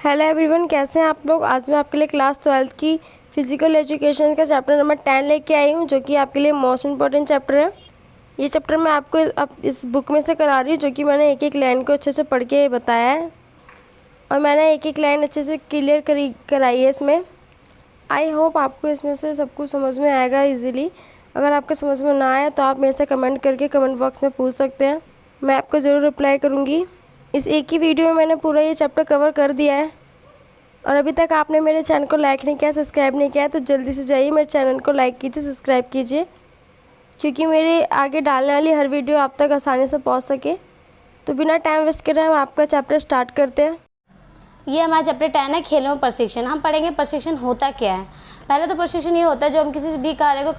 Hello everyone, कैसे हैं आप लोग। आज मैं आपके लिए क्लास 12th की फिजिकल एजुकेशन का चैप्टर नंबर 10 लेके आई हूँ, जो कि आपके लिए मोस्ट इम्पॉर्टेंट चैप्टर है। ये चैप्टर मैं आपको अब इस बुक में से करा रही हूँ, जो कि मैंने एक एक लाइन को अच्छे से पढ़ के बताया है और मैंने एक एक लाइन अच्छे से क्लियर कराई है इसमें। आई होप आपको इसमें से सब कुछ समझ में आएगा ईजिली। अगर आपको समझ में ना आए तो आप मेरे से कमेंट करके कमेंट बॉक्स में पूछ सकते हैं, मैं आपको ज़रूर रिप्लाई करूँगी। इस एक ही वीडियो में मैंने पूरा ये चैप्टर कवर कर दिया है। और अभी तक आपने मेरे चैनल को लाइक नहीं किया, सब्सक्राइब नहीं किया है, तो जल्दी से जाइए मेरे चैनल को लाइक कीजिए, सब्सक्राइब कीजिए, क्योंकि मेरे आगे डालने वाली हर वीडियो आप तक आसानी से पहुंच सके। तो बिना टाइम वेस्ट करे हम आपका चैप्टर स्टार्ट करते हैं। ये हमारा चैप्टर 10 है, खेलों में प्रशिक्षण। हम पढ़ेंगे प्रशिक्षण होता क्या है। पहले तो प्रशिक्षण ये होता है जो हम किसी भी कार्य को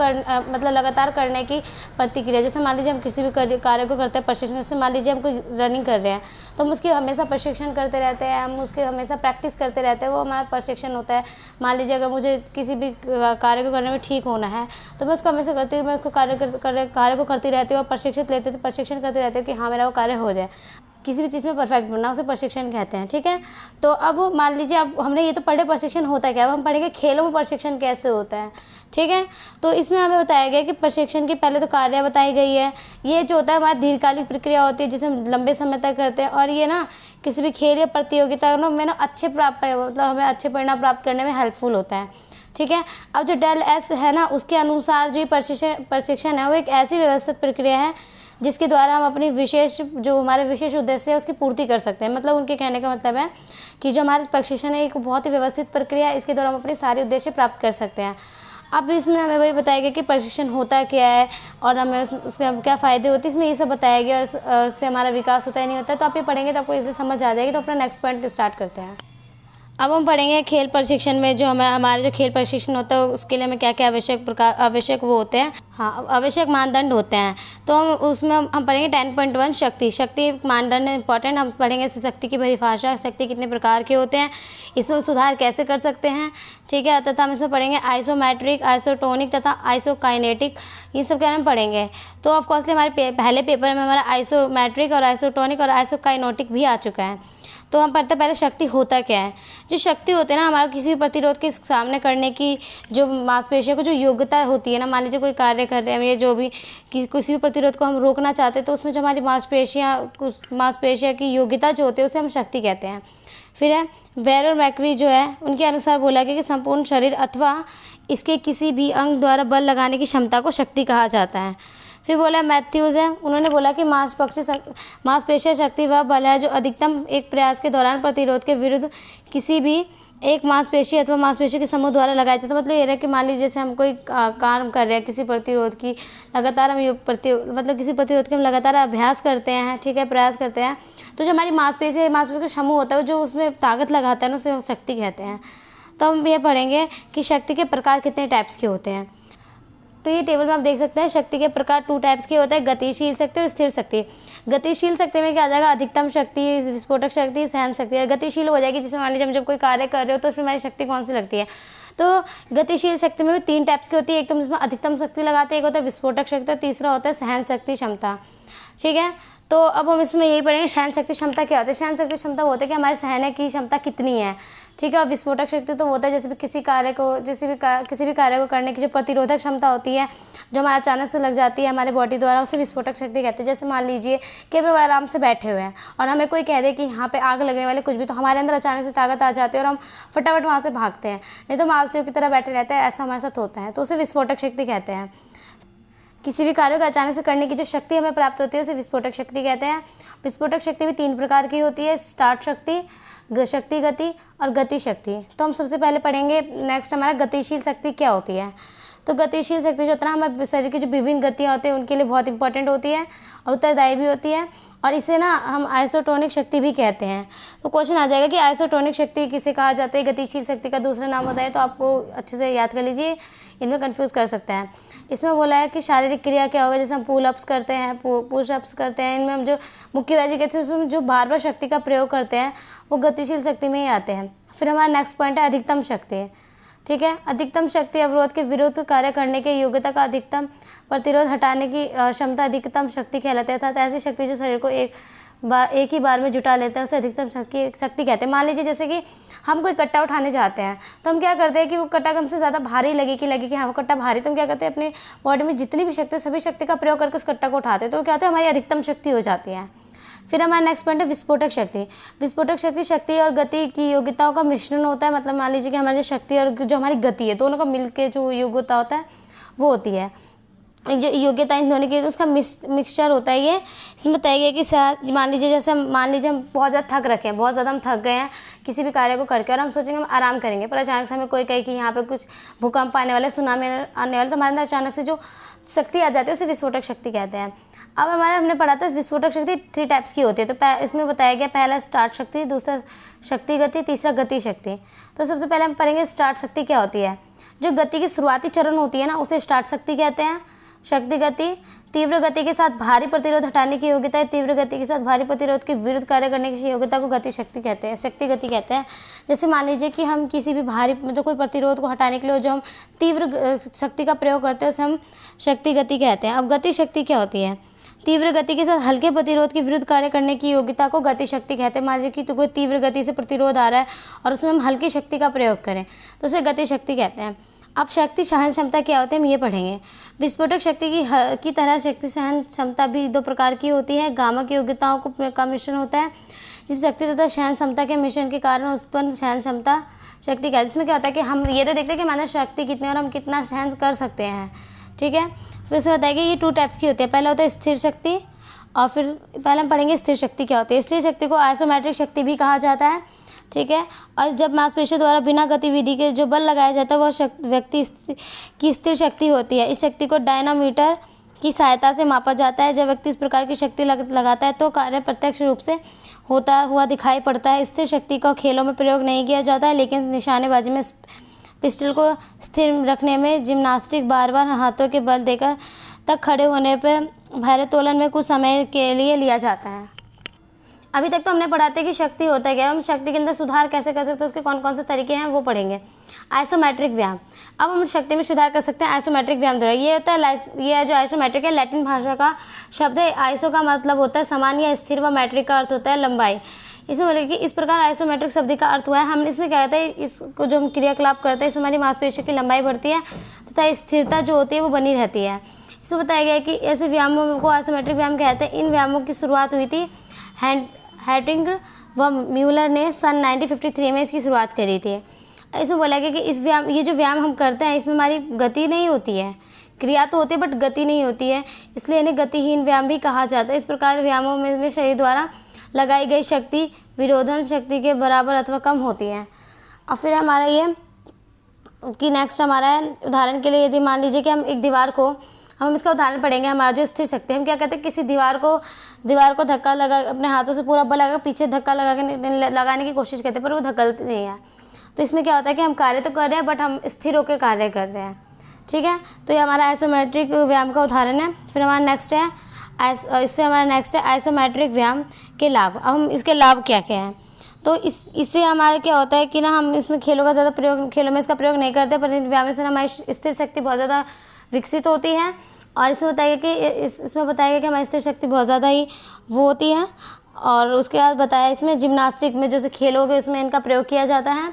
मतलब लगातार करने की प्रतिक्रिया। जैसे मान लीजिए हम किसी भी कार्य को करते हैं प्रशिक्षण। जैसे मान लीजिए हम कोई रनिंग कर रहे हैं तो हम उसकी हमेशा प्रशिक्षण करते रहते हैं, हम उसके हमेशा प्रैक्टिस करते रहते हैं, वो हमारा प्रशिक्षण होता है। मान लीजिए अगर मुझे किसी भी कार्य को करने में ठीक होना है तो मैं उसको हमेशा करती हूँ, मैं उसको कार्य को करती रहती हूँ और प्रशिक्षण करती रहती हूँ कि हाँ मेरा वो कार्य हो जाए। किसी भी चीज़ में परफेक्ट बनना उसे प्रशिक्षण कहते हैं। ठीक है, तो अब मान लीजिए अब हमने ये तो पढ़े प्रशिक्षण होता क्या है, अब हम पढ़ेंगे खेलों में प्रशिक्षण कैसे होता है। ठीक है, तो इसमें हमें बताया गया कि प्रशिक्षण की पहले तो कार्य बताई गई है। ये जो होता है हमारी दीर्घकालिक प्रक्रिया होती है जिसे हम लंबे समय तक करते हैं, और ये ना किसी भी खेल या प्रतियोगिता में ना मतलब हमें अच्छे परिणाम प्राप्त करने में हेल्पफुल होता है। ठीक है, अब जो डेल एस है ना, उसके अनुसार जो प्रशिक्षण है वो एक ऐसी व्यवस्थित प्रक्रिया है जिसके द्वारा हम अपनी हमारे विशेष उद्देश्य है उसकी पूर्ति कर सकते हैं। मतलब उनके कहने का मतलब है कि जो हमारे प्रशिक्षण है एक बहुत ही व्यवस्थित प्रक्रिया है, इसके द्वारा हम अपने सारे उद्देश्य प्राप्त कर सकते हैं। अब इसमें हमें वही बताया गया कि प्रशिक्षण होता क्या है और हमें उसके क्या फ़ायदे होते हैं, इसमें ये सब बताया गया। और उससे हमारा विकास होता है नहीं होता है, तो आप ये पढ़ेंगे तो आपको इससे समझ आ जाएगी। तो अपना नेक्स्ट पॉइंट स्टार्ट करते हैं। अब हम पढ़ेंगे खेल प्रशिक्षण में जो हमारे जो खेल प्रशिक्षण होता है उसके लिए हमें क्या क्या आवश्यक वो होते हैं, हाँ आवश्यक मानदंड होते हैं। तो हम पढ़ेंगे 10.1 शक्ति मानदंड इंपॉर्टेंट। हम पढ़ेंगे इस शक्ति की परिभाषा, शक्ति कितने प्रकार के होते हैं, इसमें सुधार कैसे कर सकते हैं। ठीक है, तथा हम इसमें पढ़ेंगे आइसोमेट्रिक, आइसोटोनिक तथा आइसोकाइनेटिक, ये सब क्या हम पढ़ेंगे। तो ऑफकोर्सली हमारे पहले पेपर में हमारा आइसोमेट्रिक और आइसोटोनिक और आइसोकाइनेटिक भी आ चुका है। तो हम पढ़ते पहले शक्ति होता क्या है। जो शक्ति होती है ना, हमारा किसी भी प्रतिरोध के सामने करने की जो मांसपेशियों को जो योग्यता होती है ना, मान लीजिए कोई कार्य कर रहे हैं या जो भी किसी भी प्रतिरोध को हम रोकना चाहते हैं, तो उसमें जो हमारी मांसपेशियाँ की योग्यता जो होती है उसे हम शक्ति कहते हैं। फिर है बेयर और मैकवी जो है, उनके अनुसार बोला गया कि संपूर्ण शरीर अथवा इसके किसी भी अंग द्वारा बल लगाने की क्षमता को शक्ति कहा जाता है। फिर बोला मैथ्यूज़ है, उन्होंने बोला कि मांसपेशियाँ शक्ति वह बल है जो अधिकतम एक प्रयास के दौरान प्रतिरोध के विरुद्ध किसी भी एक मांसपेशी अथवा मांसपेशी के समूह द्वारा लगाए जाते हैं। मतलब ये है कि मान लीजिए जैसे हम कोई काम कर रहे हैं किसी प्रतिरोध की, लगातार हम मतलब किसी प्रतिरोध के हम लगातार अभ्यास करते हैं, ठीक है, प्रयास करते हैं, तो जो हमारी मांसपेशी का समूह होता है जो उसमें ताकत लगाता है ना, उसे शक्ति कहते हैं। तो हम ये पढ़ेंगे कि शक्ति के प्रकार कितने टाइप्स के होते हैं। तो ये टेबल में आप देख सकते हैं शक्ति के प्रकार 2 टाइप्स के होते हैं, गतिशील शक्ति और स्थिर शक्ति। गतिशील शक्ति में क्या आ जाएगा, अधिकतम शक्ति, विस्फोटक शक्ति, सहन शक्ति। गतिशील हो जाएगी जैसे मान लीजिए हम जब कोई कार्य कर रहे हो तो उसमें हमारी शक्ति कौन सी लगती है। तो गतिशील शक्ति में भी 3 टाइप्स की होती है, एक तो जिसमें अधिकतम शक्ति लगाते हैं, एक होता है विस्फोटक शक्ति और तीसरा होता है सहन शक्ति क्षमता। ठीक है, तो अब हम इसमें यही पढ़ेंगे सहन शक्ति क्षमता क्या होती है। सहन शक्ति क्षमता होता है कि हमारे सहने की क्षमता कितनी है। ठीक है, और विस्फोटक शक्ति तो होता है जैसे भी किसी भी कार्य को करने की जो प्रतिरोधक क्षमता होती है जो हमारे अचानक से लग जाती है हमारे बॉडी द्वारा, उसे विस्फोटक शक्ति कहते हैं। जैसे मान लीजिए कि हम आराम से बैठे हुए हैं और हमें कोई कह दे कि यहाँ पे आग लगने वाले कुछ भी, तो हमारे अंदर अचानक से ताकत आ जाती है और हम फटाफट वहाँ से भागते हैं, नहीं तो आलसियों की तरह बैठे रहते हैं, ऐसा हमारे साथ होता है, तो उसे विस्फोटक शक्ति कहते हैं। किसी भी कार्य को अचानक से करने की जो शक्ति हमें प्राप्त होती है उसे विस्फोटक शक्ति कहते हैं। विस्फोटक शक्ति भी 3 प्रकार की होती है, स्टार्ट शक्ति, शक्ति गति और गति शक्ति। तो हम सबसे पहले पढ़ेंगे नेक्स्ट हमारा गतिशील शक्ति क्या होती है। तो गतिशील शक्ति जो होता है हमारे शरीर की जो विभिन्न गतियाँ होती हैं उनके लिए बहुत इंपॉर्टेंट होती है और उत्तरदायी भी होती है, और इसे ना हम आइसोटोनिक शक्ति भी कहते हैं। तो क्वेश्चन आ जाएगा कि आइसोटोनिक शक्ति किसे कहा जाता है, गतिशील शक्ति का दूसरा नाम होता है, तो आपको अच्छे से याद कर लीजिए, इनमें कंफ्यूज कर सकते हैं। इसमें बोला है कि शारीरिक क्रिया क्या होगा, जैसे हम पुल अप्स करते हैं, पुश अप्स करते हैं, इनमें हम जो मुक्केबाजी कहते हैं उसमें जो बार बार शक्ति का प्रयोग करते हैं वो गतिशील शक्ति में ही आते हैं। फिर हमारा नेक्स्ट पॉइंट है अधिकतम शक्ति। ठीक है, अधिकतम शक्ति अवरोध के विरुद्ध कार्य करने के योग्यता का अधिकतम प्रतिरोध हटाने की क्षमता अधिकतम शक्ति कहलाती है, अर्थात ऐसी शक्ति जो शरीर को एक एक ही बार में जुटा लेता है उसे अधिकतम शक्ति कहते हैं। मान लीजिए जैसे कि हम कोई कट्टा उठाने जाते हैं तो हम क्या करते हैं कि वो कट्टा हमसे ज़्यादा भारी लगे कि हाँ वो कट्टा भारी, तो हम क्या करते हैं अपने बॉडी में जितनी भी शक्ति है सभी शक्ति का प्रयोग करके उस कट्टा को उठाते हैं, तो क्या होता है हमारी अधिकतम शक्ति हो जाती है। फिर हमारा नेक्स्ट पॉइंट है विस्फोटक शक्ति। विस्फोटक शक्ति और गति की योग्यताओं का मिश्रण होता है। मतलब मान लीजिए कि हमारी शक्ति और जो हमारी गति है दोनों का मिलकर जो योग्यता होता है वो होती है, जो योग्यता इन दोनों की उसका मिक्सचर होता है। ये इसमें बताया गया कि मान लीजिए हम बहुत ज़्यादा थक रखे हैं, बहुत ज़्यादा हम थक गए हैं किसी भी कार्य को करके और हम सोचेंगे हम आराम करेंगे, पर अचानक से हमें कोई कहे कि यहाँ पे कुछ भूकंप आने वाला है, सुनामी आने वाला, तो हमारे अंदर अचानक से जो शक्ति आ जाती है उसे विस्फोटक शक्ति कहते हैं। अब हमने पढ़ा था विस्फोटक शक्ति 3 टाइप्स की होती है। तो इसमें बताया गया पहला स्टार्ट शक्ति, दूसरा शक्ति गति, तीसरा गति शक्ति। तो सबसे पहले हम पढ़ेंगे स्टार्ट शक्ति क्या होती है। जो गति की शुरुआती चरण होती है ना उसे स्टार्ट शक्ति कहते हैं। शक्ति गति तीव्र गति के साथ भारी प्रतिरोध हटाने की योग्यता है। तीव्र गति के साथ भारी प्रतिरोध के विरुद्ध कार्य करने की योग्यता को गति शक्ति कहते हैं, शक्ति गति कहते हैं। जैसे मान लीजिए कि हम किसी भी भारी मतलब कोई प्रतिरोध को हटाने के लिए जो हम तीव्र शक्ति का प्रयोग करते हैं उसे हम शक्ति गति कहते हैं। अब गति शक्ति क्या होती है। तीव्र गति के साथ हल्के प्रतिरोध के विरुद्ध कार्य करने की योग्यता को गति शक्ति कहते हैं। मान लीजिए कि तो कोई तीव्र गति से प्रतिरोध आ रहा है और उसमें हम हल्की शक्ति का प्रयोग करें तो उसे गति शक्ति कहते हैं। अब शक्ति सहन क्षमता क्या होती है हम ये पढ़ेंगे। विस्फोटक शक्ति की तरह शक्ति सहन क्षमता भी 2 प्रकार की होती है। गामा की योग्यताओं का मिश्रण होता है जिस शक्ति तथा सहन क्षमता के मिश्रण के कारण उत्पन्न सहन क्षमता शक्ति कहते हैं। इसमें क्या होता है कि हम ये तो देखते हैं कि हमारे शक्ति कितनी और हम कितना सहन कर सकते हैं, ठीक है। फिर से बताएगा ये 2 टाइप्स की होती है। पहला होता है स्थिर शक्ति और फिर पहले हम पढ़ेंगे स्थिर शक्ति क्या होती है। स्थिर शक्ति को आइसोमेट्रिक शक्ति भी कहा जाता है, ठीक है। और जब मांसपेशियों द्वारा बिना गतिविधि के जो बल लगाया जाता है वह व्यक्ति की स्थिर शक्ति होती है। इस शक्ति को डायनामीटर की सहायता से मापा जाता है। जब व्यक्ति इस प्रकार की शक्ति लगाता है तो कार्य प्रत्यक्ष रूप से होता हुआ दिखाई पड़ता है। स्थिर शक्ति का खेलों में प्रयोग नहीं किया जाता है, लेकिन निशानेबाजी में पिस्टल को स्थिर रखने में, जिम्नास्टिक बार बार हाथों के बल देकर तक खड़े होने पर भारोत्तोलन में कुछ समय के लिए लिया जाता है। अभी तक तो हमने पढ़ाते कि शक्ति होता क्या है, हम शक्ति के अंदर सुधार कैसे कर सकते हैं, उसके कौन कौन से तरीके हैं वो पढ़ेंगे। आइसोमेट्रिक व्यायाम, अब हम शक्ति में सुधार कर सकते हैं आइसोमेट्रिक व्यायाम द्वारा। ये होता है ये जो आइसोमेट्रिक है लैटिन भाषा का शब्द है। आइसो का मतलब होता है समान या स्थिर व मैट्रिक का अर्थ होता है लंबाई। इसमें बोले कि इस प्रकार आइसोमेट्रिक शब्द का अर्थ हुआ है हम इसमें क्या कहते हैं, इसको जो हम क्रियाकलाप करते हैं इसमें हमारी मांसपेशियों की लंबाई बढ़ती है तथा स्थिरता जो होती है वो बनी रहती है। इसमें बताया गया है कि ऐसे व्यायामों को आइसोमेट्रिक व्यायाम कहते हैं। इन व्यायामों की शुरुआत हुई थी हैटिंग व म्यूलर ने सन 1953 में इसकी शुरुआत करी थी। इसमें बोला गया कि ये जो व्यायाम हम करते हैं इसमें हमारी गति नहीं होती है, क्रिया तो होती है बट गति नहीं होती है, इसलिए इन्हें गतिहीन व्यायाम भी कहा जाता है। इस प्रकार व्यायामों में शरीर द्वारा लगाई गई शक्ति विरोधन शक्ति के बराबर अथवा कम होती है। और फिर हमारा ये कि नेक्स्ट हमारा है उदाहरण के लिए, यदि मान लीजिए कि हम एक दीवार को, हम इसका उदाहरण पढ़ेंगे। हमारा जो स्थिर शक्ति, हम क्या कहते हैं किसी दीवार को धक्का लगा, अपने हाथों से पूरा बल लगा पीछे धक्का लगाने की कोशिश करते हैं पर वो धक्कती नहीं है। तो इसमें क्या होता है कि हम कार्य तो कर रहे हैं बट हम स्थिर होकर कार्य कर रहे हैं, ठीक है। तो ये हमारा आइसोमेट्रिक व्यायाम का उदाहरण है। फिर हमारा नेक्स्ट है आइसोमेट्रिक व्यायाम के लाभ। अब हम इसके लाभ क्या क्या हैं, तो इससे हमारे क्या होता है कि ना हम इसमें खेलों में इसका प्रयोग नहीं करते, पर इन व्यायाम से हमारी स्थिर शक्ति बहुत ज़्यादा विकसित होती है। और इसमें बताया कि इसमें बताया गया कि हमारी स्थिर शक्ति बहुत ज़्यादा ही वो होती है। और उसके बाद बताया इसमें जिम्नास्टिक में जैसे खेलोगे उसमें इनका प्रयोग किया जाता है।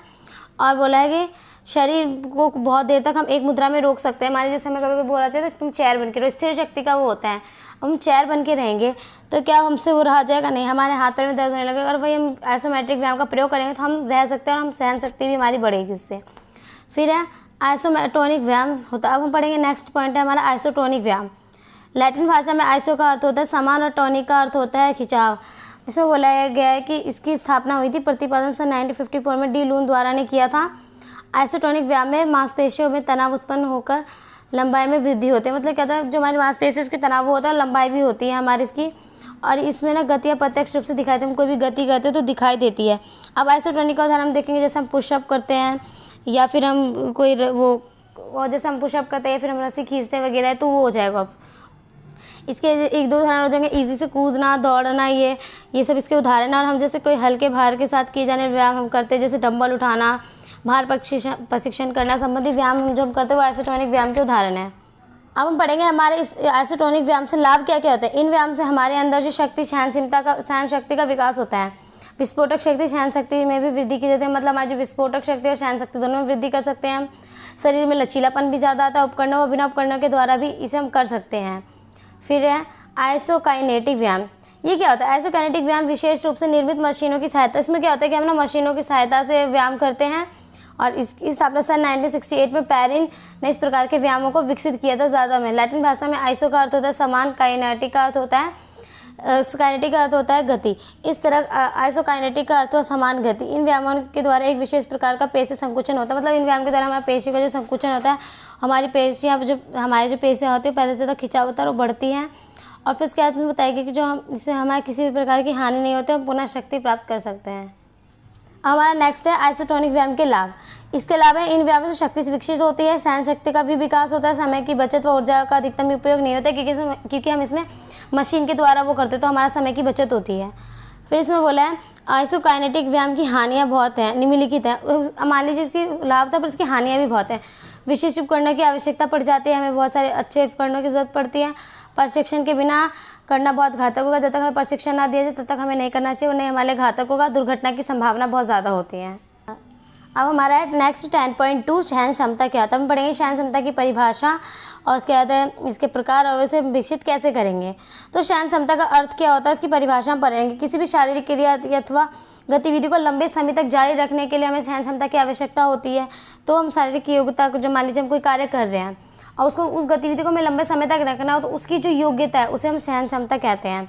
और बोला है कि शरीर को बहुत देर तक हम एक मुद्रा में रोक सकते हैं। मान लीजिए जैसे हमें कभी बोला जाए तो तुम चेयर बन के रहो, स्थिर शक्ति का वो होता है। हम चेयर बन के रहेंगे तो क्या हमसे वो रहा जाएगा, नहीं, हमारे हाथ पैर में दर्द होने लगेगा। और वही हम आइसोमेट्रिक व्यायाम का प्रयोग करेंगे तो हम रह सकते हैं और हम सहन शक्ति भी हमारी बढ़ेगी उससे। फिर है आइसोटोनिक व्यायाम होता है। अब हम पढ़ेंगे नेक्स्ट पॉइंट है हमारा आइसोटोनिक व्यायाम। लैटिन भाषा में आइसो का अर्थ होता है समान और टोनिक का अर्थ होता है खिंचाव। इसमें बोला गया है कि इसकी स्थापना हुई थी प्रतिपादन सन 1954 में डी लून द्वारा ने किया था। आइसोटोनिक व्यायाम में मांसपेशियों में तनाव उत्पन्न होकर लंबाई में वृद्धि होती है। मतलब क्या होता है, जो हमारी मांसपेशियों उसके तनाव होता है और लंबाई भी होती है हमारी इसकी। और इसमें ना गतियाँ प्रत्यक्ष रूप से दिखाई देती है, हम कोई भी गति करते हैं तो दिखाई देती है। अब आइसोटोनिक का उदाहरण हम देखेंगे, जैसे हम पुशअप करते हैं या फिर हम कोई वो जैसे हम पुशअप करते हैं फिर हम रस्सी खींचते हैं वगैरह, तो वो हो जाएगा। अब इसके 1-2 उदाहरण हो जाएंगे, इजी से कूदना, दौड़ना, ये सब इसके उदाहरण हैं। और हम जैसे कोई हल्के भार के साथ किए जाने व्यायाम हम करते हैं, जैसे डंबल उठाना, भार प्रशिक्षण करना संबंधी व्यायाम जो हम करते हैं वो आइसोटोनिक व्यायाम के उदाहरण है। अब हम पढ़ेंगे हमारे इस आइसोटोनिक व्यायाम से लाभ क्या क्या होते हैं। इन व्यायाम से हमारे अंदर जो शक्ति सहन शक्ति का विकास होता है। विस्फोटक शक्ति सहन शक्ति में भी वृद्धि की जाती है, मतलब हमारी जो विस्फोटक शक्ति और सहन शक्ति दोनों में वृद्धि कर सकते हैं हम। शरीर में लचीलापन भी ज़्यादा आता है, उपकरणों और बिना उपकरणों के द्वारा भी इसे हम कर सकते हैं। फिर है आइसोकाइनेटिक व्यायाम। ये क्या होता है? आइसोकाइनेटिक व्यायाम विशेष रूप से निर्मित मशीनों की सहायता, इसमें क्या होता है कि हम ना मशीनों की सहायता से व्यायाम करते हैं। और इसकी स्थापना सन 1968 में पेरिन ने इस प्रकार के व्यायामों को विकसित किया था ज़्यादा में। लैटिन भाषा में आइसो का अर्थ होता है समान, काइनेटिक का अर्थ होता है काइनेटिक का अर्थ होता है गति। इस तरह आइसोकाइनेटिक का अर्थ है समान गति। इन व्यायामों के द्वारा एक विशेष प्रकार का पेशी संकुचन होता है, मतलब इन व्यायाम के द्वारा हमारा पेशी का जो संकुचन होता है, हमारी पेशियाँ जो हमारी जो पेशियाँ होती है पहले से ज़्यादा खिंचाव होता है वो बढ़ती हैं। और फिर इसके बाद में बताएगी कि जो हम इससे हमारे किसी भी प्रकार की हानि नहीं होती, हम पुनः शक्ति प्राप्त कर सकते हैं। हमारा नेक्स्ट है आइसोटोनिक व्यायाम के लाभ। इसके लाभ है इन व्यायामों से शक्ति विकसित होती है, सहन शक्ति का भी विकास होता है, समय की बचत व ऊर्जा का अधिकतम उपयोग नहीं होता है क्योंकि हम इसमें मशीन के द्वारा वो करते तो हमारा समय की बचत होती है। फिर इसमें बोला है आइसोकाइनेटिक व्यायाम की हानियाँ बहुत हैं, निम्नलिखित हैं। मान लीजिए इसकी लाभ था पर इसकी हानियाँ भी बहुत हैं। विशेष उपकरणों की आवश्यकता पड़ जाती है, हमें बहुत सारे अच्छे उपकरणों की जरूरत पड़ती है। प्रशिक्षण के बिना करना बहुत घातक होगा, जब तक हमें प्रशिक्षण ना दिया जाए तब तक हमें नहीं करना चाहिए, वरना हमारे घातक होगा, दुर्घटना की संभावना बहुत ज़्यादा होती है। अब हमारा है नेक्स्ट 10.2 सहन क्षमता क्या होता है। हम पढ़ेंगे सहन क्षमता की परिभाषा और उसके बाद है इसके प्रकार और इसे विकसित कैसे करेंगे। तो सहन क्षमता का अर्थ क्या होता है उसकी परिभाषा हम पढ़ेंगे। किसी भी शारीरिक क्रिया अथवा गतिविधि को लंबे समय तक जारी रखने के लिए हमें सहन क्षमता की आवश्यकता होती है। तो हम शारीरिक योग्यता को, जो मान लीजिए हम कोई कार्य कर रहे हैं और उसको उस गतिविधि को हमें लंबे समय तक रखना हो, तो उसकी जो योग्यता है उसे हम सहन क्षमता कहते हैं।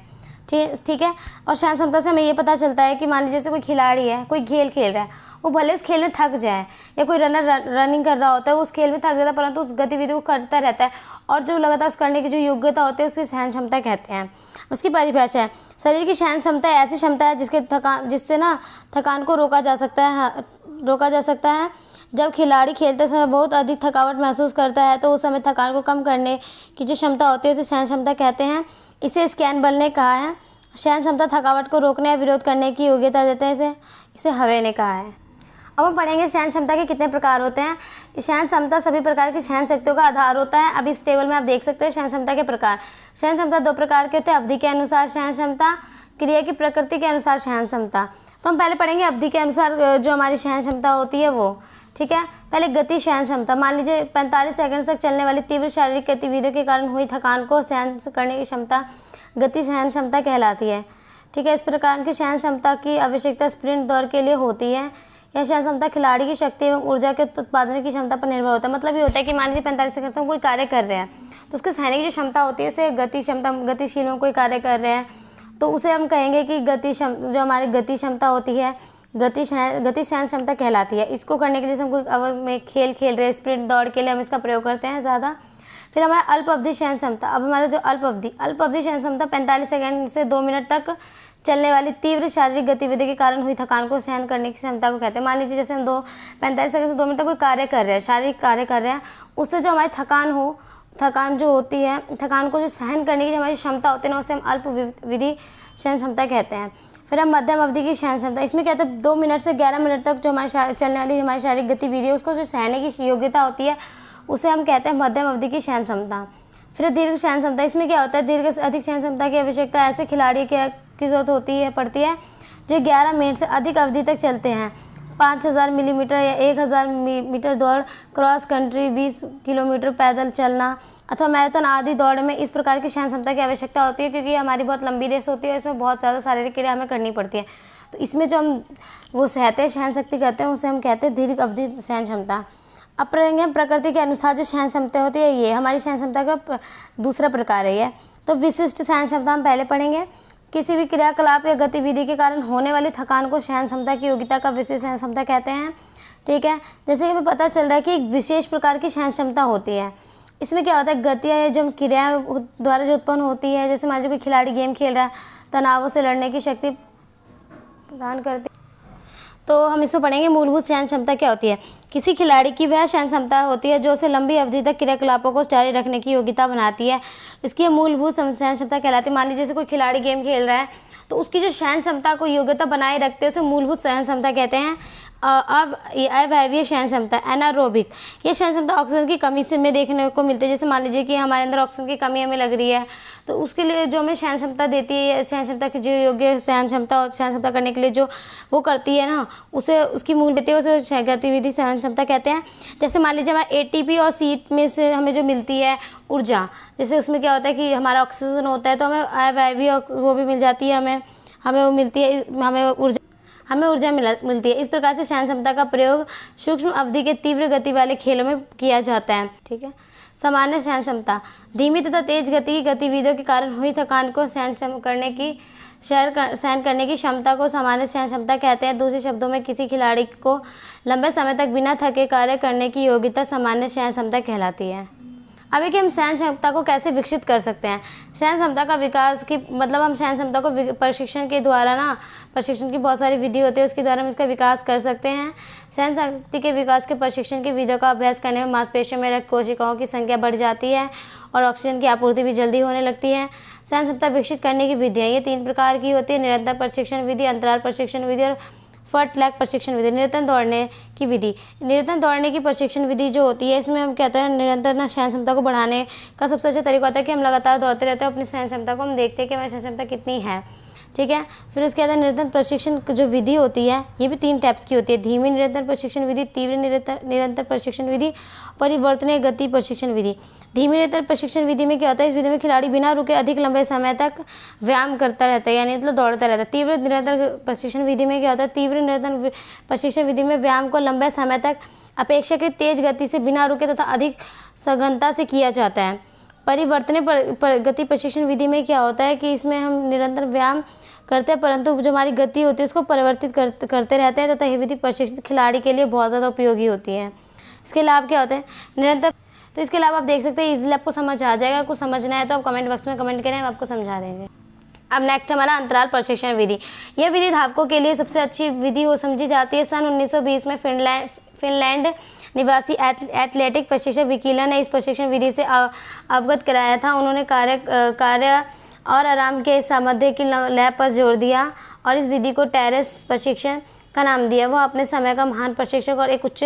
ठीक है। और सहन क्षमता से हमें ये पता चलता है कि मान लीजिए जैसे कोई खिलाड़ी है, कोई खेल खेल रहा है, वो भले इस खेल में थक जाए, या कोई रनर रनिंग कर रहा होता है वो उस खेल में थक जाता है परंतु उस गतिविधि को करता रहता है और जो लगातार उस करने की जो योग्यता होती है उसकी सहन क्षमता कहते हैं। उसकी परिभाषा है शरीर की सहन क्षमता ऐसी क्षमता है जिससे ना थकान को रोका जा सकता है। जब खिलाड़ी खेलते समय बहुत अधिक थकावट महसूस करता है तो उस समय थकान को कम करने की जो क्षमता होती है उसे सहन क्षमता कहते हैं। इसे स्कैन बल ने कहा है। सहन क्षमता थकावट को रोकने या विरोध करने की योग्यता देते हैं, इसे हवे ने कहा है। अब हम पढ़ेंगे सहन क्षमता के कितने प्रकार होते हैं। सहन क्षमता सभी प्रकार की सहन शक्तियों का आधार होता है। अब इस टेबल में आप देख सकते हैं सहन क्षमता के प्रकार। सहन क्षमता 2 प्रकार के होते हैं, अवधि के अनुसार सहन क्षमता, क्रिया की प्रकृति के अनुसार सहन क्षमता। तो हम पहले पढ़ेंगे अवधि के अनुसार जो हमारी सहन क्षमता होती है वो। ठीक है। पहले गति सहन क्षमता, मान लीजिए 45 सेकंड तक चलने वाली तीव्र शारीरिक गतिविधियों के कारण हुई थकान को सहन करने की क्षमता गति सहन क्षमता कहलाती है। ठीक है। इस प्रकार की सहन क्षमता की आवश्यकता स्प्रिंट दौड़ के लिए होती है। यह सहन क्षमता खिलाड़ी की शक्ति एवं ऊर्जा के उत्पादन की क्षमता पर निर्भर होता है। मतलब ये होता है कि मान लीजिए 45 सेकंड तक कोई कार्य कर रहे हैं तो उसके सहने की जो क्षमता होती है उसे गति क्षमता, गतिशील में कोई कार्य कर रहे हैं तो उसे हम कहेंगे कि जो हमारी गति क्षमता होती है गति सहन क्षमता कहलाती है। इसको करने के लिए हम कोई खेल खेल रहे हैं, स्प्रिंट दौड़ के लिए हम इसका प्रयोग करते हैं ज़्यादा। फिर हमारा अल्प अवधि सहन क्षमता। अब हमारा जो अल्प अवधि सहन क्षमता 45 सेकंड से 2 मिनट तक चलने वाली तीव्र शारीरिक गतिविधि के कारण हुई थकान को सहन करने की क्षमता को कहते हैं। मान लीजिए जैसे हम 45 सेकंड से 2 मिनट तक कोई कार्य कर रहे हैं, शारीरिक कार्य कर रहे हैं, उससे जो हमारी थकान जो होती है, थकान को जो सहन करने की जो हमारी क्षमता होती है ना, उसे हम अल्प विधि सहन क्षमता कहते हैं। फिर हम मध्यम अवधि की सहन क्षमता, इसमें क्या होता है 2 मिनट से 11 मिनट तक जो हमारी चलने वाली हमारी शारीरिक गतिविधि है उसको जो सहने की योग्यता होती है उसे हम कहते हैं मध्यम अवधि की सहन क्षमता। फिर दीर्घ सहन क्षमता, इसमें क्या होता है दीर्घ से अधिक सहन क्षमता की आवश्यकता ऐसे खिलाड़ी की जरूरत पड़ती है जो 11 मिनट से अधिक अवधि तक चलते हैं। 5000 मिलीमीटर या 1000 मीटर दौड़, क्रॉस कंट्री, 20 किलोमीटर पैदल चलना अथवा मैराथन आदि दौड़ में इस प्रकार की सहन क्षमता की आवश्यकता होती है क्योंकि हमारी बहुत लंबी रेस होती है और इसमें बहुत ज़्यादा शारीरिक क्रिया हमें करनी पड़ती है। तो इसमें जो हम वो सहते हैं सहन शक्ति कहते हैं उसे हम कहते हैं दीर्घ अवधि सहन क्षमता। अब पढ़ेंगे प्रकृति के अनुसार जो सहन क्षमता होती है ये हमारी सहन क्षमता का दूसरा प्रकार है ये। तो विशिष्ट सहन क्षमता हम पहले पढ़ेंगे। किसी भी क्रियाकलाप या गतिविधि के कारण होने वाली थकान को सहन क्षमता की योग्यता का विशेष सहन क्षमता कहते हैं। ठीक है। जैसे कि हमें पता चल रहा है कि एक विशेष प्रकार की सहन क्षमता होती है। इसमें क्या होता है गतियाँ जो क्रियाएं द्वारा जो उत्पन्न होती है, जैसे मान लीजिए कोई खिलाड़ी गेम खेल रहा है, तनावों से लड़ने की शक्ति प्रदान करती है। तो हम इसमें पढ़ेंगे मूलभूत सहन क्षमता क्या होती है। किसी खिलाड़ी की वह सहन क्षमता होती है जो उसे लंबी अवधि तक क्रियाकलापों को जारी रखने की योग्यता बनाती है। इसकी मूलभूत सहन क्षमता कहलाती है। मान लीजिए जैसे कोई खिलाड़ी गेम खेल रहा है तो उसकी जो सहन क्षमता को योग्यता बनाए रखते हैं उसे मूलभूत सहन क्षमता कहते हैं। अब अवायवीय सहन क्षमता एनारोबिक, ये सहन क्षमता ऑक्सीजन की कमी से में देखने को मिलती है। जैसे मान लीजिए कि हमारे अंदर ऑक्सीजन की कमी हमें लग रही है, तो उसके लिए जो हमें सहन क्षमता देती है, सहन क्षमता की जो योग्य सहन क्षमता करने के लिए जो वो करती है ना, उसे उसकी मूल देती है, उसे गतिविधि सहन क्षमता कहते हैं। जैसे मान लीजिए हमारा एटीपी और सीट में से हमें जो मिलती है ऊर्जा, जैसे उसमें क्या होता है कि हमारा ऑक्सीजन होता है तो हमें अवायवीय वो भी मिल जाती है, हमें वो मिलती है, हमें ऊर्जा मिलती है। इस प्रकार से सहन क्षमता का प्रयोग सूक्ष्म अवधि के तीव्र गति वाले खेलों में किया जाता है। ठीक है। सामान्य सहन क्षमता धीमी तथा तेज गति की गतिविधियों के कारण हुई थकान को सहन करने की क्षमता को सामान्य सहन क्षमता कहते हैं। दूसरे शब्दों में किसी खिलाड़ी को लंबे समय तक बिना थके कार्य करने की योग्यता सामान्य सहन क्षमता कहलाती है। अभी कि हम सहन क्षमता को कैसे विकसित कर सकते हैं। सहन क्षमता का विकास की मतलब हम सहन क्षमता को प्रशिक्षण के द्वारा ना, प्रशिक्षण की बहुत सारी विधि होती है, उसके द्वारा हम इसका विकास कर सकते हैं। सहन शक्ति के विकास के प्रशिक्षण की विधियों का अभ्यास करने में मांसपेशियों में रक्त कोशिकाओं की संख्या बढ़ जाती है और ऑक्सीजन की आपूर्ति भी जल्दी होने लगती है। सहन क्षमता विकसित करने की विधियाँ ये 3 प्रकार की होती है: निरंतर प्रशिक्षण विधि, अंतराल प्रशिक्षण विधि और फुटलैग प्रशिक्षण विधि। निरंतर दौड़ने की विधि, निरंतर दौड़ने की प्रशिक्षण विधि जो होती है, इसमें हम कहते हैं निरंतर ना सहन क्षमता को बढ़ाने का सबसे अच्छा तरीका होता है कि हम लगातार दौड़ते रहते हैं, अपनी सहन क्षमता को हम देखते हैं कि हमारी सहन क्षमता कितनी है। ठीक है। फिर उसके बाद निरंतर प्रशिक्षण जो विधि होती है ये भी 3 टाइप्स की होती है: धीमी निरंतर प्रशिक्षण विधि, तीव्र निरंतर प्रशिक्षण विधि, परिवर्तनीय गति प्रशिक्षण विधि। धीमी निरंतर प्रशिक्षण विधि में क्या होता है, इस विधि में खिलाड़ी बिना रुके अधिक लंबे समय तक व्यायाम करता रहता है, यानी मतलब दौड़ता रहता है। तीव्र निरंतर प्रशिक्षण विधि में क्या होता है, तीव्र निरंतर प्रशिक्षण विधि में व्यायाम को लंबे समय तक अपेक्षाकृत तेज गति से बिना रुके तथा अधिक सघनता से किया जाता है। परिवर्तनीय गति प्रशिक्षण विधि में क्या होता है कि इसमें हम निरंतर व्यायाम करते हैं परंतु जो हमारी गति होती है उसको परिवर्तित करते रहते हैं तथा यह विधि प्रशिक्षित खिलाड़ी के लिए बहुत ज़्यादा उपयोगी होती है। इसके लाभ क्या होते हैं निरंतर, तो इसके अलावा आप देख सकते हैं इजीली आपको समझ आ जाएगा। कुछ समझना है तो आप कमेंट बॉक्स में कमेंट करें, हम आपको समझा देंगे। अब नेक्स्ट हमारा अंतराल प्रशिक्षण विधि। यह विधि धावकों के लिए सबसे अच्छी विधि हो समझी जाती है। सन 1920 में फिनलैंड निवासी एथलेटिक प्रशिक्षक विकीला ने इस प्रशिक्षण विधि से अवगत कराया था। उन्होंने कार्य और आराम के सामर्थ्य की लय पर जोर दिया और इस विधि को टेरेस प्रशिक्षण का नाम दिया। वह अपने समय का महान प्रशिक्षक और एक उच्च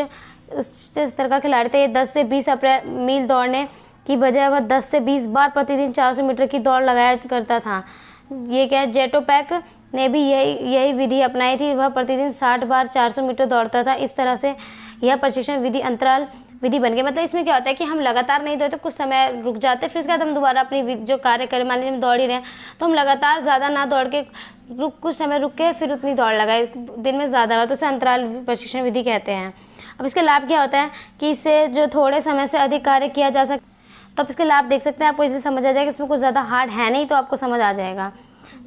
स्तर का खिलाड़ी थे। 10 से 20 मील दौड़ने की बजाय वह 10 से 20 बार प्रतिदिन 400 मीटर की दौड़ लगाया करता था। ये क्या, जेटोपैक ने भी यही विधि अपनाई थी। वह प्रतिदिन 60 बार 400 मीटर दौड़ता था। इस तरह से यह प्रशिक्षण विधि अंतराल विधि बन गई। मतलब इसमें क्या होता है कि हम लगातार नहीं दौड़ते, कुछ समय रुक जाते, फिर उसके बाद हम दोबारा अपनी जो कार्य करें। मान लीजिए हम दौड़ ही रहे हैं तो हम लगातार ज़्यादा ना दौड़ के कुछ समय रुक के फिर उतनी दौड़ लगाए, दिन में ज़्यादा हो तो उसे अंतराल प्रशिक्षण विधि कहते हैं। अब इसके लाभ क्या होता है कि इससे जो थोड़े समय से अधिक कार्य किया जा सकता है। तो आप इसके लाभ देख सकते हैं, आपको इसलिए समझ आ जाएगा। इसमें कुछ ज़्यादा हार्ड है नहीं तो आपको समझ आ जाएगा।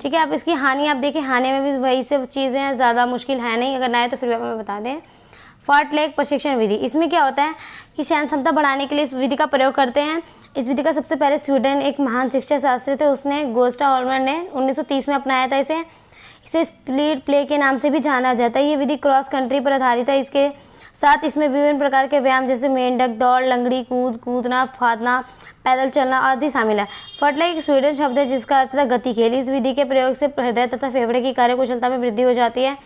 ठीक है। अब इसकी हानि आप देखिए, हानि में भी वही सब चीज़ें हैं, ज़्यादा मुश्किल है नहीं। अगर ना है तो फिर भी हमें बता दें। फॉर्टलैग प्रशिक्षण विधि, इसमें क्या होता है कि सहन क्षमता बढ़ाने के लिए इस विधि का प्रयोग करते हैं। इस विधि का सबसे पहले स्वीडन एक महान शिक्षा शास्त्री थे, उसने गोस्टा हॉलमर ने 1930 में अपनाया था। इसे स्प्लिट प्ले के नाम से भी जाना जाता है। ये विधि क्रॉस कंट्री पर आधारित है। इसके साथ इसमें विभिन्न प्रकार के व्यायाम जैसे मेंढक दौड़, लंगड़ी कूदना, फादना, पैदल चलना आदि शामिल है। फॉर्टलैग एक स्वीडन शब्द है जिसका अर्थ है गति खेल। इस विधि के प्रयोग से हृदय तथा फेफड़े की कार्यकुशलता में वृद्धि हो जाती है।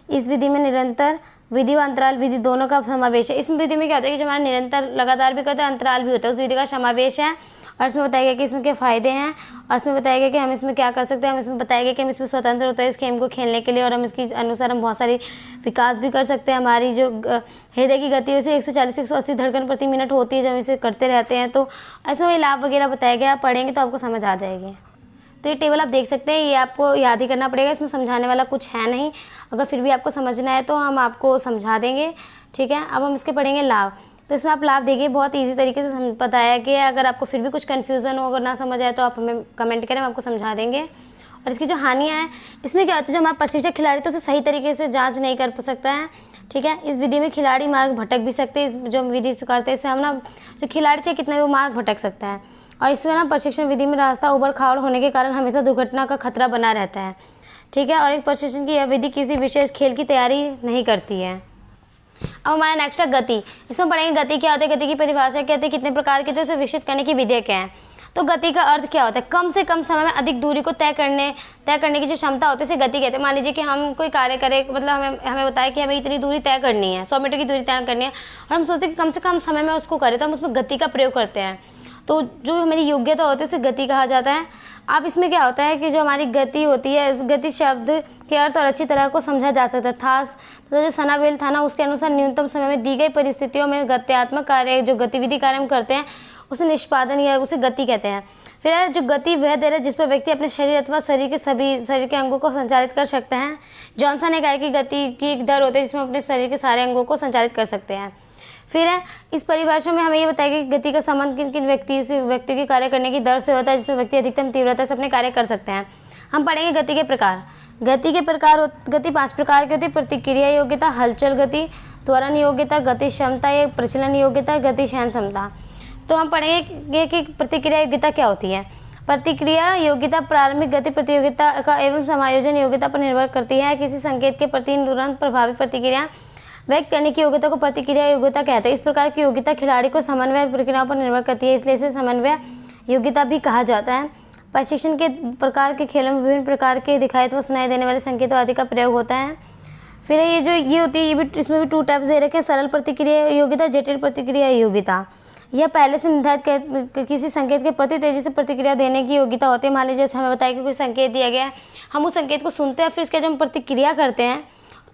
इस विधि में निरंतर विधि व अंतराल विधि दोनों का समावेश है। इस विधि में क्या होता है कि जो हमारा निरंतर लगातार भी करता है, अंतराल भी होता है, उस विधि का समावेश है। और इसमें बताया गया कि इसमें क्या फ़ायदे हैं और इसमें बताया गया कि हम इसमें क्या कर सकते हैं। हम इसमें बताया गया कि हम इसमें स्वतंत्र होते हैं इस गेम को खेलने के लिए और हम इसके अनुसार हम बहुत सारी विकास भी कर सकते हैं। हमारी जो हृदय की गति वैसे 140 से 180 धड़कन प्रति मिनट होती है जब हम इसे करते रहते हैं। तो ऐसे वही लाभ वगैरह बताया गया, आप पढ़ेंगे तो आपको समझ आ जाएगी। तो ये टेबल आप देख सकते हैं, ये आपको याद ही करना पड़ेगा, इसमें समझाने वाला कुछ है नहीं। अगर फिर भी आपको समझना है तो हम आपको समझा देंगे। ठीक है। अब हम इसके पढ़ेंगे लाभ। तो इसमें आप लाभ देखिए, बहुत इजी तरीके से बताया गया है। अगर आपको फिर भी कुछ कन्फ्यूज़न हो, अगर ना समझ आए तो आप हमें कमेंट करें, हम आपको समझा देंगे। और इसकी जो हानियाँ हैं, इसमें क्या होता है जो हमारा प्रशिक्षक खिलाड़ी तो उसे सही तरीके से जाँच नहीं कर सकता है। ठीक है। इस विधि में खिलाड़ी मार्ग भटक भी सकते हैं। इस जो हम विधि से करते हैं इससे हम ना जो खिलाड़ी चाहे कितना भी वो मार्ग भटक सकता है। और इससे ना प्रशिक्षण विधि में रास्ता उबड़ खाबड़ होने के कारण हमेशा दुर्घटना का खतरा बना रहता है। ठीक है। और एक प्रशिक्षण की यह विधि किसी विशेष खेल की तैयारी नहीं करती है। अब हमारा नेक्स्ट है गति। इसमें पढ़ेंगे गति क्या होती है, गति की परिभाषा क्या होती है, कितने प्रकार की, तो इसे विकसित करने की विधियाँ क्या है। तो गति का अर्थ क्या होता है? कम से कम समय में अधिक दूरी को तय करने की जो क्षमता होती है उसे गति कहते हैं। मान लीजिए कि हम कोई कार्य करें, मतलब हमें बताया कि हमें इतनी दूरी तय करनी है, 100 मीटर की दूरी तय करनी है, और हम सोचते हैं कि कम से कम समय में उसको करें, तो हम उसमें गति का प्रयोग करते हैं। तो जो हमारी योग्यता होती है उसे गति कहा जाता है। अब इसमें क्या होता है कि जो हमारी गति होती है, इस गति शब्द के अर्थ और अच्छी तरह को समझा जा सकता था। तो जो सनावेल था ना, उसके अनुसार न्यूनतम समय में दी गई परिस्थितियों में गत्यात्मक कार्य, जो गतिविधि कार्य हम करते हैं उसे निष्पादन या उसे गति कहते हैं। फिर जो गति वह दर है जिस पर व्यक्ति अपने शरीर अथवा शरीर के अंगों को संचालित कर सकते हैं। जॉनसन ने कहा कि गति की एक दर होती है जिसमें अपने शरीर के सारे अंगों को संचालित कर सकते हैं। फिर है इस परिभाषा में हमें ये बताया कि गति का संबंध किन किन व्यक्ति के कार्य करने की दर से होता है, जिसमें व्यक्ति अधिकतम तीव्रता से अपने कार्य कर सकते हैं। हम पढ़ेंगे गति के प्रकार। गति 5 प्रकार की होती है: प्रतिक्रिया योग्यता, हलचल गति, त्वरण योग्यता, गति क्षमता या प्रचलन योग्यता, गति सहन क्षमता। तो हम पढ़ेंगे कि प्रतिक्रिया योग्यता क्या होती है। प्रतिक्रिया योग्यता प्रारंभिक गति प्रतियोगिता का एवं समायोजन योग्यता पर निर्भर करती है। किसी संकेत के प्रति तुरंत प्रभावी प्रतिक्रिया व्यक्त करने की योग्यता को प्रतिक्रिया योग्यता कहते हैं। इस प्रकार की योग्यता खिलाड़ी को समन्वय प्रक्रियाओं पर निर्भर करती है, इसलिए इसे समन्वय योग्यता भी कहा जाता है। प्रशिक्षण के प्रकार के खेलों में विभिन्न प्रकार के दिखाई अथवा सुनाई देने वाले संकेतों आदि का प्रयोग होता है। फिर ये होती है, ये भी इसमें भी 2 टाइप्स दे रखे हैं: सरल प्रतिक्रिया योग्यता, जटिल प्रतिक्रिया योग्यता। यह पहले से निर्धारित किसी संकेत के प्रति तेजी से प्रतिक्रिया देने की योग्यता होती है। मान लीजिए जैसे हमें बताया कि कोई संकेत दिया गया है, हम उस संकेत को सुनते हैं, फिर इसके जो हम प्रतिक्रिया करते हैं,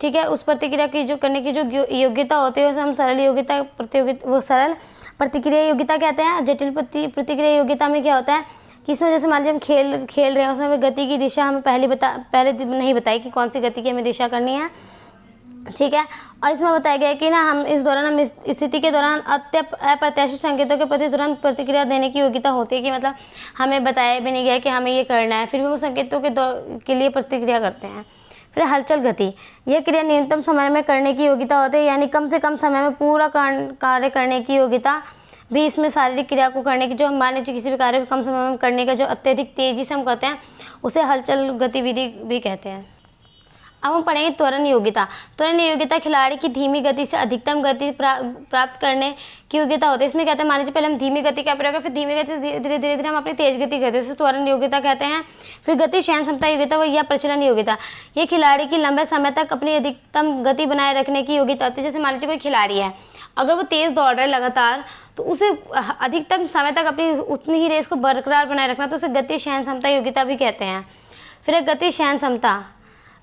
ठीक है, उस प्रतिक्रिया की जो करने की जो योग्यता होती है उसे हम सरल प्रतिक्रिया योग्यता कहते हैं। जटिल प्रतिक्रिया योग्यता में क्या होता है कि इसमें जैसे मान लीजिए हम खेल रहे हैं, उसमें हमें गति की दिशा हमें पहले नहीं बताई कि कौन सी गति की हमें दिशा करनी है, ठीक है। और इसमें बताया गया है कि ना हम इस स्थिति के दौरान अप्रत्याशित संकेतों के प्रति तुरंत प्रतिक्रिया देने की योग्यता होती है, कि मतलब हमें बताया भी नहीं गया कि हमें ये करना है, फिर भी हम उस संकेतों के लिए प्रतिक्रिया करते हैं। फिर हलचल गति, यह क्रिया न्यूनतम समय में करने की योग्यता होती है, यानी कम से कम समय में पूरा कार्य करने की योग्यता भी इसमें शारीरिक क्रिया को करने की, जो हम मान लीजिए किसी भी कार्य को कम समय में करने का जो अत्यधिक तेजी से हम करते हैं उसे हलचल गतिविधि भी कहते हैं। अब हम पढ़ेंगे त्वरण योग्यता। त्वरण योग्यता खिलाड़ी की धीमी गति से अधिकतम गति प्राप्त करने की योग्यता होती है। इसमें कहते हैं मान लीजिए पहले हम धीमी गति का प्रयोग, फिर धीमी गति से धीरे धीरे हम अपनी तेज गति करते हैं, उसे त्वरण योग्यता कहते हैं। फिर गति सहन क्षमता योग्यता व या प्रचलन योग्यता, ये खिलाड़ी की लंबे समय तक अपनी अधिकतम गति बनाए रखने की योग्यता होती है। जैसे मान लीजिए कोई खिलाड़ी है, अगर वो तेज दौड़ रहा है लगातार, तो उसे अधिकतम समय तक अपनी उतनी ही रेस को बरकरार बनाए रखना, तो उसे गति सहन क्षमता योग्यता भी कहते हैं। फिर गति सहन क्षमता,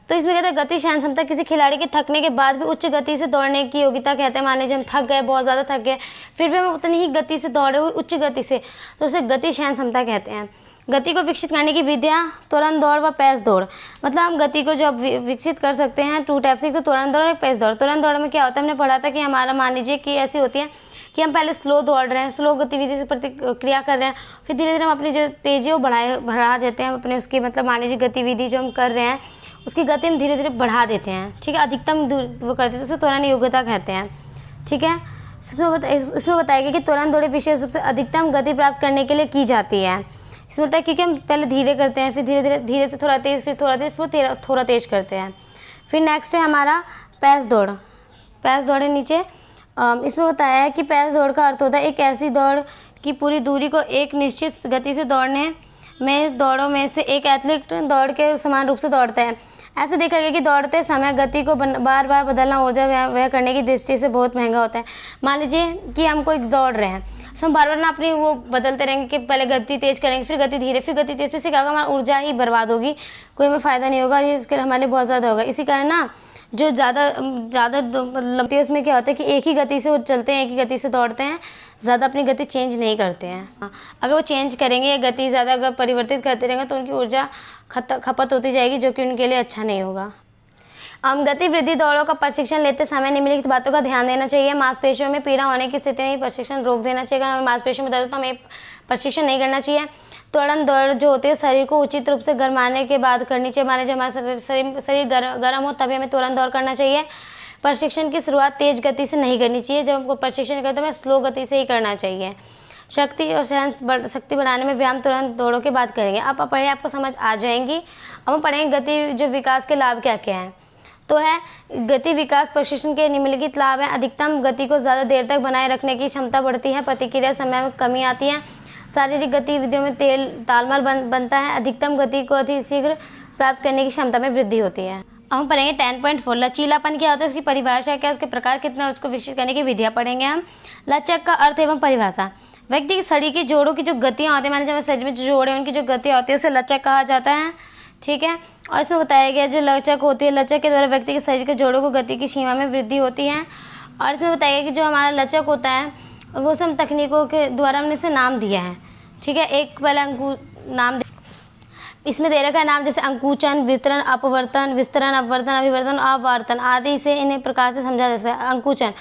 तो इसमें कहते हैं गति सहन क्षमता किसी खिलाड़ी के थकने के बाद भी उच्च गति से दौड़ने की योग्यता कहते हैं। मान लीजिए हम थक गए, बहुत ज़्यादा थक गए, फिर भी हम उतनी ही गति से दौड़े हुए उच्च गति से, तो उसे गति सहन क्षमता कहते हैं। गति को विकसित करने की विधियाँ तुरंत दौड़ व पैस दौड़, मतलब हम गति को जो विकसित कर सकते हैं 2 टाइप से, तो तुरंत दौड़ और पैस दौड़। तुरंत दौड़ में क्या होता है, हमने पढ़ा था कि हमारा मान लीजिए कि ऐसी होती है कि हम पहले स्लो दौड़ रहे हैं, स्लो गतिविधि से प्रतिक्रिया कर रहे हैं, फिर धीरे धीरे हम अपनी जो तेजी वो बढ़ा देते हैं अपने उसकी, मतलब मान लीजिए गतिविधि जो हम कर रहे हैं उसकी गति हम धीरे धीरे बढ़ा देते हैं, ठीक है, अधिकतम वो करते हैं, तो उसे त्वरण योग्यता कहते हैं, ठीक है। इसमें बताया गया कि त्वरण दौड़ विशेष रूप से अधिकतम गति प्राप्त करने के लिए की जाती है। इसमें बताया क्योंकि हम पहले धीरे करते हैं, फिर धीरे से थोड़ा तेज, फिर थोड़ा तेज, फिर थोड़ा तेज करते हैं। फिर नेक्स्ट है हमारा पैस दौड़। पैस दौड़ है नीचे, इसमें बताया है कि पैस दौड़ का अर्थ होता है एक ऐसी दौड़ की पूरी दूरी को एक निश्चित गति से दौड़ने में दौड़ों में से एक एथलीट दौड़ के समान रूप से दौड़ता है। ऐसे देखा गया कि दौड़ते समय गति को बार बार बदलना ऊर्जा व्यय करने की दृष्टि से बहुत महंगा होता है। मान लीजिए कि हम कोई दौड़ रहे हैं, तो हम बार बार ना अपनी वो बदलते रहेंगे कि पहले गति तेज करेंगे, फिर गति धीरे, फिर गति तेज, इससे क्या होगा, हमारा ऊर्जा ही बर्बाद होगी, कोई हमें फ़ायदा नहीं होगा, इसके हमारे लिए बहुत ज़्यादा होगा। इसी कारण ना जो ज़्यादा मतलब उसमें क्या होता है कि एक ही गति से वो चलते हैं, एक ही गति से दौड़ते हैं, ज़्यादा अपनी गति चेंज नहीं करते हैं। अगर वो चेंज करेंगे या गति ज़्यादा अगर परिवर्तित करते रहेंगे तो उनकी ऊर्जा खपत होती जाएगी, जो कि उनके लिए अच्छा नहीं होगा। गति वृद्धि दौड़ों का प्रशिक्षण लेते समय निम्नलिखित बातों का ध्यान देना चाहिए। मांसपेशियों में पीड़ा होने की स्थिति में प्रशिक्षण रोक देना चाहिए। हमें मांसपेशियों में दर्द तो हमें प्रशिक्षण नहीं करना चाहिए। त्वरण दौड़ जो होती है शरीर को उचित रूप से गरमाने के बाद करनी चाहिए। माने जब हमारा शरीर गर्म हो तभी हमें तुरंत दौड़ करना चाहिए। प्रशिक्षण की शुरुआत तेज गति से नहीं करनी चाहिए। जब हमको प्रशिक्षण करते हैं स्लो गति से ही करना चाहिए। शक्ति और सहन शक्ति बढ़ाने में व्यायाम तुरंत दौड़ों के बाद करेंगे। आप पढ़ें, आपको समझ आ जाएंगी। अब हम पढ़ेंगे गति जो विकास के लाभ क्या क्या हैं। तो है गति विकास प्रशिक्षण के निम्नलिखित लाभ हैं। अधिकतम गति को ज़्यादा देर तक बनाए रखने की क्षमता बढ़ती है। प्रतिक्रिया समय में कमी आती है। शारीरिक गतिविधियों में तालमेल बनता है। अधिकतम गति को अति शीघ्र प्राप्त करने की क्षमता में वृद्धि होती है। अब हम पढ़ेंगे 10.4 लचीलापन क्या होता है, उसकी परिभाषा क्या है, उसके प्रकार कितना, उसको विकसित करने की विधियाँ पढ़ेंगे हम। लचक का अर्थ एवं परिभाषा, व्यक्ति के शरीर के जोड़ों की जो गतियाँ होती है, माने जब शरीर में जो जोड़ है उनकी जो गतियाँ होती है उसे लचक कहा जाता है। ठीक है, और इसमें बताया गया जो लचक होती है, लचक के द्वारा व्यक्ति के शरीर के जोड़ों को गति की सीमा में वृद्धि होती है। और इसमें बताया गया कि जो हमारा लचक होता है वो सब तकनीकों के द्वारा हमने इसे नाम दिया है। ठीक है, एक पहले नाम इसमें दे रखा है नाम, जैसे अंकुचन, वितरण, अपवर्तन, विस्तरण, अपवर्तन, अभिवर्तन, अवार्तन आदि से इन्हें प्रकार से समझा जा सकता है। अंकुचन,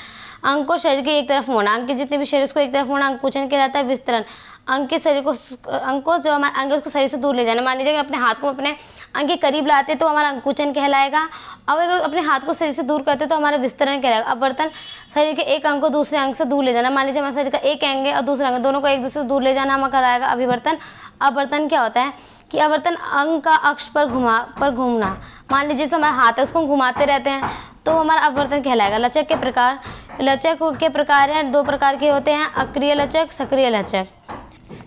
अंक को शरीर के एक तरफ मोड़ना, अंक के जितने भी शरीर उसको एक तरफ मोड़ना अंकुचन कहलाता है। विस्तरण, अंक के शरीर को, अंक को जो हमारे अंग उसको शरीर से दूर ले जाना। मान लीजिए अगर अपने हाथ को अपने अंक के करीब लाते तो हमारा अंकुचन कहलाएगा, और अगर अपने हाथ को शरीर से दूर करते तो हमारा विस्तरण कहलाएगा। अपवर्तन, शरीर के एक अंग को दूसरे अंग से दूर ले जाना। मान लीजिए हमारे शरीर का एक अंग है और दूसरा अंग, दोनों को एक दूसरे से दूर ले जाना हमारा कहलाएगा अभिवर्तन। अपवर्तन क्या होता है कि अवर्तन अंग का अक्ष पर घूमना। मान लीजिए जैसे हमारा हाथ है उसको हम घुमाते रहते हैं तो हमारा अपवर्तन कहलाएगा। लचक के प्रकार, लचक के प्रकार हैं, 2 प्रकार के होते हैं, अक्रिय लचक, सक्रिय लचक।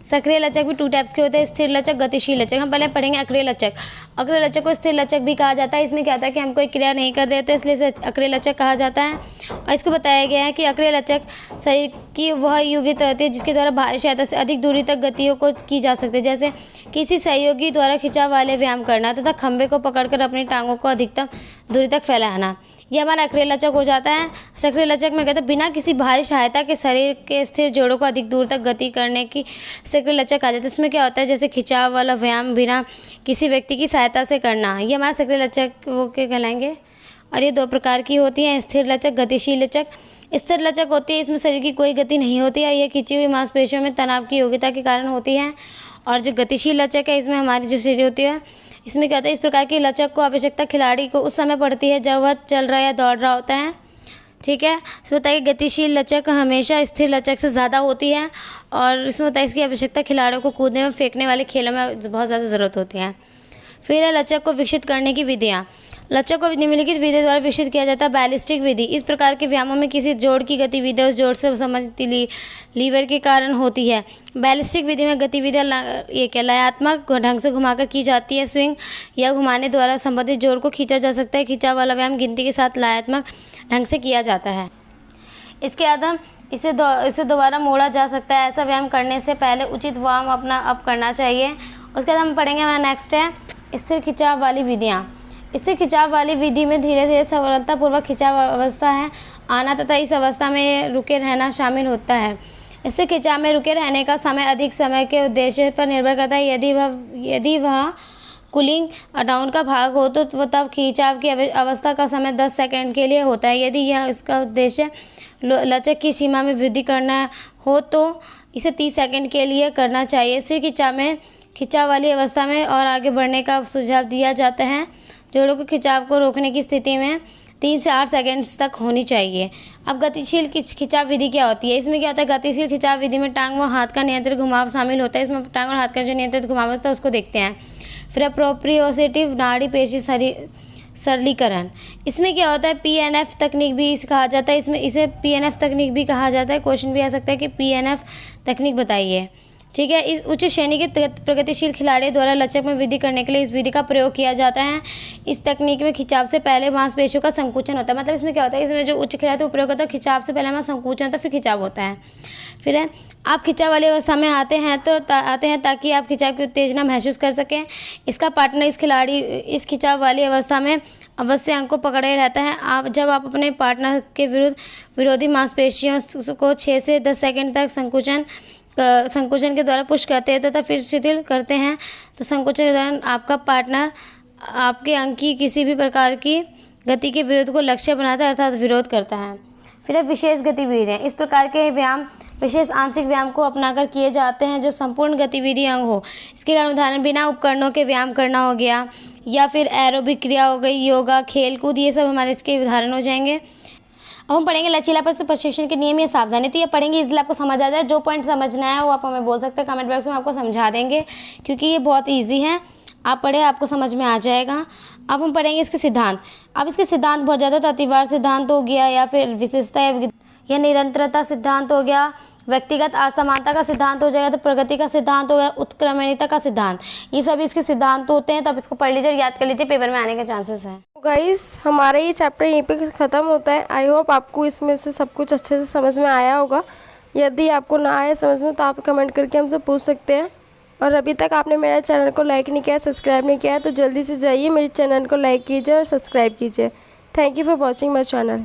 सक्रिय लचक भी 2 टाइप्स के होते हैं, स्थिर लचक, गतिशील लचक। हम पहले पढ़ेंगे अक्रिय लचक। अक्रिय लचक को स्थिर लचक भी कहा जाता है। इसमें क्या होता है कि हम कोई क्रिया नहीं कर रहे होते इसलिए इसे अक्रिय लचक कहा जाता है। और इसको बताया गया है कि अक्रिय लचक शरीर की वह योग्यता होती है जिसके द्वारा भारी सहायता से अधिक दूरी तक गतियों को की जा सकती है, जैसे किसी सहयोगी द्वारा खिंचाव वाले व्यायाम करना तथा खंभे को पकड़कर अपनी टांगों को अधिकतम दूरी तक फैलाना। यह हमारा अक्रिय लचक हो जाता है। सक्रिय लचक में कहते हैं बिना किसी भारी सहायता के शरीर के स्थिर जोड़ों को अधिक दूर तक गति करने की सक्रिय लचक आ जाता है। इसमें क्या होता है जैसे खिंचाव वाला व्यायाम बिना किसी व्यक्ति की सहायता से करना, ये हमारा सक्रिय लचक वो के कहलाएंगे। और ये 2 प्रकार की होती हैं, स्थिर लचक, गतिशील लचक। स्थिर लचक होती है, इसमें शरीर की कोई गति नहीं होती है, यह खिंची हुई मांसपेशियों में तनाव की योग्यता के कारण होती है। और जो गतिशील लचक है इसमें हमारी जो शरीर होती है, इसमें क्या होता है इस प्रकार की लचक को आवश्यकता खिलाड़ी को उस समय पड़ती है जब वह चल रहा या दौड़ रहा होता है। ठीक है, इसमें बताइए गतिशील लचक हमेशा स्थिर लचक से ज़्यादा होती है, और इसमें बताइए इसकी आवश्यकता खिलाड़ियों को कूदने में फेंकने वाले खेलों में बहुत ज़्यादा ज़रूरत होती है। फिर है लचक को विकसित करने की विधियाँ। लचक को निम्नलिखित विधि द्वारा विकसित किया जाता है। बैलिस्टिक विधि, इस प्रकार के व्यायामों में किसी जोड़ की गतिविधि उस जोड़ से संबंधित लीवर के कारण होती है। बैलिस्टिक विधि में गतिविधियाँ लयात्मक ढंग से घुमाकर की जाती है। स्विंग या घुमाने द्वारा संबंधित जोड़ को खींचा जा सकता है। खिंचाव वाला व्यायाम गिनती के साथ लयात्मक ढंग से किया जाता है। इसके बाद इसे दोबारा मोड़ा जा सकता है। ऐसा व्यायाम करने से पहले उचित वार्म अप करना चाहिए। उसके बाद हम पढ़ेंगे, हमारा नेक्स्ट है स्थिर खिंचाव वाली विधियाँ। स्थिर खिंचाव वाली विधि में धीरे धीरे सफलतापूर्वक खिंचाव अवस्था है आना तथा इस अवस्था में रुके रहना शामिल होता है। स्थिर खिंचाव में रुके रहने का समय अधिक समय के उद्देश्य पर निर्भर करता है। यदि वह कूलिंग डाउन का भाग हो तो वो तब खिंचाव की अवस्था का समय 10 सेकंड के लिए होता है। यदि यह इसका उद्देश्य लचक की सीमा में वृद्धि करना हो तो इसे 30 सेकंड के लिए करना चाहिए। स्थिर खिंचाव में खिंचाव वाली अवस्था में और आगे बढ़ने का सुझाव दिया जाता है। जोड़ों के खिंचाव को रोकने की स्थिति में 3 से 8 सेकंड्स तक होनी चाहिए। अब गतिशील खिंचाव विधि क्या होती है? इसमें क्या होता है, गतिशील खिंचाव विधि में टांग व हाथ का नियंत्रित घुमाव शामिल होता है। इसमें टांग और हाथ का जो नियंत्रित घुमाव होता है उसको देखते हैं। फिर प्रोप्रियोसेटिव नाड़ी पेशी सरलीकरण, इसमें क्या होता है PNF तकनीक भी कहा जाता है। इसमें इसे PNF तकनीक भी कहा जाता है। क्वेश्चन भी आ सकता है कि PNF तकनीक बताइए। ठीक है, इस उच्च श्रेणी के प्रगतिशील खिलाड़ी द्वारा लचक में वृद्धि करने के लिए इस विधि का प्रयोग किया जाता है। इस तकनीक में खिंचाव से पहले मांसपेशियों का संकुचन होता है। मतलब इसमें क्या होता है, इसमें जो उच्च खिलाड़ी उपयोग होता है खिंचाव से पहले हमारा संकुचन होता है फिर खिंचाव होता है। फिर है आप खिंचाव वाली अवस्था में आते हैं ताकि आप खिंचाव की उत्तेजना महसूस कर सकें। इसका पार्टनर इस खिलाड़ी इस खिंचाव वाली अवस्था में अवश्य अंक को पकड़े रहता है। जब आप अपने पार्टनर के विरोधी मांसपेशियों को 6 से 10 सेकंड तक संकुचन के द्वारा पुश करते हैं तथा फिर शिथिल करते हैं तो संकुचन के दौरान आपका पार्टनर आपके अंग की किसी भी प्रकार की गति के विरोध को लक्ष्य बनाता है अर्थात विरोध करता है। फिर है विशेष गतिविधियाँ, इस प्रकार के व्यायाम विशेष आंशिक व्यायाम को अपनाकर किए जाते हैं जो संपूर्ण गतिविधि अंग हो। इसके कारण उदाहरण बिना उपकरणों के व्यायाम करना हो गया, या फिर एरोबिक क्रिया हो गई, योगा, खेल कूद, ये सब हमारे इसके उदाहरण हो जाएंगे। अब हम पढ़ेंगे लचीलापन से प्रशिक्षण के नियम या सावधानी। तो ये पढ़ेंगे इसलिए आपको समझ आ जाए। जो पॉइंट समझना है वो आप हमें बोल सकते हैं कमेंट बॉक्स में, आपको समझा देंगे क्योंकि ये बहुत ईजी है। आप पढ़े आपको समझ में आ जाएगा। अब हम पढ़ेंगे इसके सिद्धांत। अब इसके सिद्धांत बहुत ज़्यादा तो अतिवार सिद्धांत हो गया, या फिर विशेषता या निरंतरता सिद्धांत हो गया, व्यक्तिगत असमानता का सिद्धांत हो जाएगा, तो प्रगति का सिद्धांत हो गया, उत्क्रमणिका का सिद्धांत, ये सभी इसके सिद्धांत होते हैं। तो आप इसको पढ़ लीजिए और याद कर लीजिए, पेपर में आने के चांसेस हैं। तो गाइस हमारा ये चैप्टर यहीं पे ख़त्म होता है। आई होप आपको इसमें से सब कुछ अच्छे से समझ में आया होगा। यदि आपको ना आए समझ में तो आप कमेंट करके हमसे पूछ सकते हैं। और अभी तक आपने मेरे चैनल को लाइक नहीं किया, सब्सक्राइब नहीं किया है, तो जल्दी से जाइए मेरे चैनल को लाइक कीजिए और सब्सक्राइब कीजिए। Thank you for watching my channel.